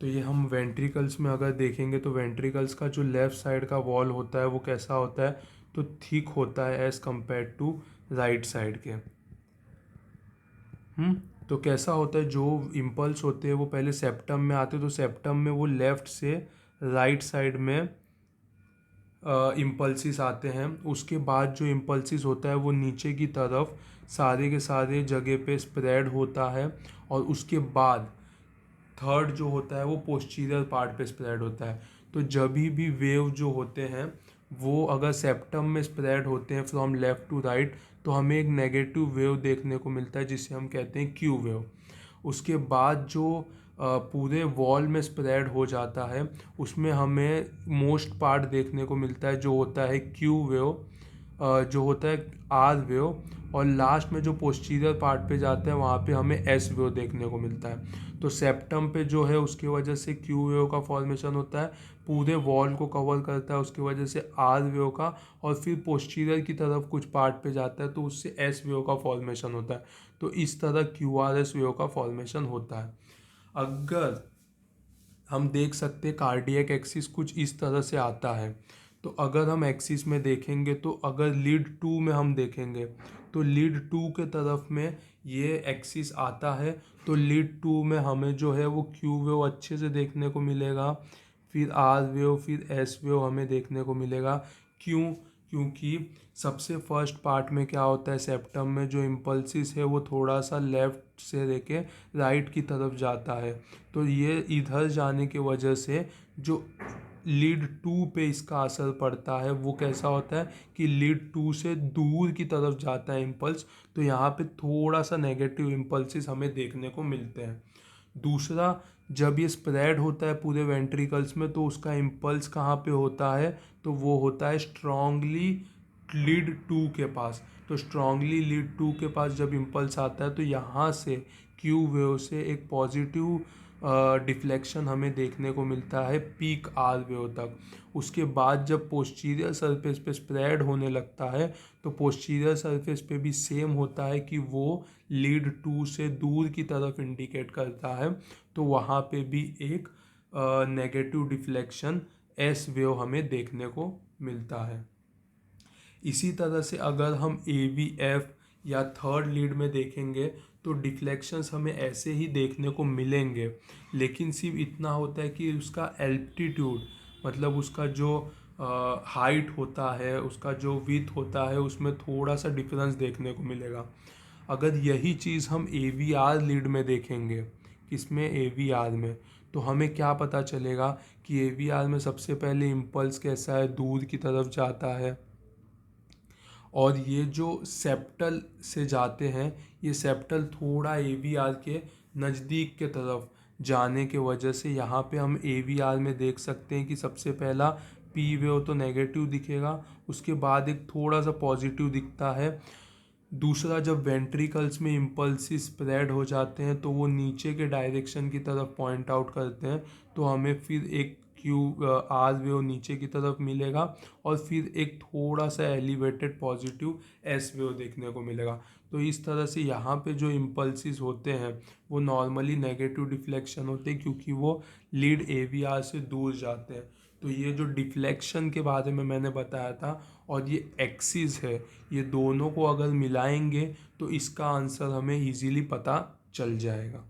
तो ये हम वेंट्रिकल्स में अगर देखेंगे तो वेंट्रिकल्स का जो लेफ़्ट साइड का वॉल होता है वो कैसा होता है, तो थिक होता है as compare to right side के। तो कैसा होता है, जो इम्पल्स होते हैं वो पहले सेप्टम में आते हैं, तो सेप्टम में वो लेफ़्ट से राइट साइड में इम्पल्सिस आते हैं। उसके बाद जो इम्पल्सिस होता है वो नीचे की तरफ सारे के सारे जगह पे स्प्रेड होता है, और उसके बाद थर्ड जो होता है वो पोस्टीरियर पार्ट पे स्प्रेड होता है। तो जब भी वेव जो होते हैं वो अगर सेप्टम में स्प्रेड होते हैं फ्रॉम लेफ़्ट टू राइट, तो हमें एक नेगेटिव वेव देखने को मिलता है जिसे हम कहते हैं क्यू वेव। उसके बाद जो पूरे वॉल में स्प्रेड हो जाता है उसमें हमें मोस्ट पार्ट देखने को मिलता है जो होता है क्यू वेव, जो होता है आर वेव, और लास्ट में जो पोस्टीरियर पार्ट पे जाता है वहाँ पे हमें एस वेव देखने को मिलता है। तो सेप्टम पे जो है उसकी वजह से क्यू वेव का फॉर्मेशन होता है, पूरे वॉल को कवर करता है उसकी वजह से आर वेव का, और फिर पोस्टीरियर की तरफ कुछ पार्ट पे जाता है तो उससे एस वेव का फॉर्मेशन होता है। तो इस तरह क्यू आर एस वेव का फॉर्मेशन होता है। अगर हम देख सकते हैं कार्डियक एक्सिस कुछ इस तरह से आता है। तो अगर हम एक्सिस में देखेंगे तो अगर लीड टू में हम देखेंगे तो लीड टू के तरफ में ये एक्सिस आता है, तो लीड टू में हमें जो है वो क्यू वेव अच्छे से देखने को मिलेगा, फिर आर वेव, फिर एस वेव हमें देखने को मिलेगा। क्यों? क्योंकि सबसे फर्स्ट पार्ट में क्या होता है, सेप्टम में जो इम्पल्सिस है वो थोड़ा सा लेफ्ट से लेके राइट की तरफ जाता है। तो ये इधर जाने की वजह से जो लीड टू पे इसका असर पड़ता है वो कैसा होता है कि लीड टू से दूर की तरफ जाता है इम्पल्स, तो यहाँ पे थोड़ा सा नेगेटिव इम्पल्सिस हमें देखने को मिलते हैं। दूसरा, जब ये स्प्रेड होता है पूरे वेंट्रिकल्स में तो उसका इम्पल्स कहाँ पे होता है, तो वो होता है स्ट्रांगली लीड टू के पास। तो स्ट्रांगली लीड टू के पास जब इम्पल्स आता है तो यहाँ से क्यू वेव से एक पॉजिटिव डिफ्लेक्शन हमें देखने को मिलता है पीक आर वेव तक। उसके बाद जब पोस्टीरियर सरफेस पे स्प्रेड होने लगता है तो पोस्टीरियर सरफेस पे भी सेम होता है कि वो लीड टू से दूर की तरफ इंडिकेट करता है, तो वहाँ पे भी एक नेगेटिव डिफ्लेक्शन एस वेव हमें देखने को मिलता है। इसी तरह से अगर हम ए वी एफ या थर्ड लीड में देखेंगे तो डिफ्लेक्शंस हमें ऐसे ही देखने को मिलेंगे, लेकिन सिर्फ इतना होता है कि उसका एल्टीट्यूड, मतलब उसका जो हाइट होता है, उसका जो विड्थ होता है, उसमें थोड़ा सा डिफरेंस देखने को मिलेगा। अगर यही चीज़ हम ए वी आर लीड में देखेंगे, किसमें, ए वी आर में, तो हमें क्या पता चलेगा कि ए वी आर में सबसे पहले इम्पल्स कैसा है, दूर की तरफ जाता है, और ये जो सेप्टल से जाते हैं ये सेप्टल थोड़ा ए वी आर के नज़दीक के तरफ जाने के वजह से यहाँ पे हम ए वी आर में देख सकते हैं कि सबसे पहला पी वेव तो नेगेटिव दिखेगा, उसके बाद एक थोड़ा सा पॉजिटिव दिखता है। दूसरा, जब वेंट्रिकल्स में इम्पल्सिस स्प्रेड हो जाते हैं तो वो नीचे के डायरेक्शन की तरफ पॉइंट आउट करते हैं, तो हमें फिर एक क्यू आर वेव नीचे की तरफ मिलेगा, और फिर एक थोड़ा सा एलिवेटेड पॉजिटिव एस वेव देखने को मिलेगा। तो इस तरह से यहाँ पे जो इम्पल्सिस होते हैं वो नॉर्मली नेगेटिव डिफ्लेक्शन होते हैं क्योंकि वो लीड ए वी आर से दूर जाते हैं। तो ये जो डिफ्लेक्शन के बारे में मैंने बताया था और ये एक्सिस है, ये दोनों को अगर मिलाएंगे तो इसका आंसर हमें इजीली पता चल जाएगा।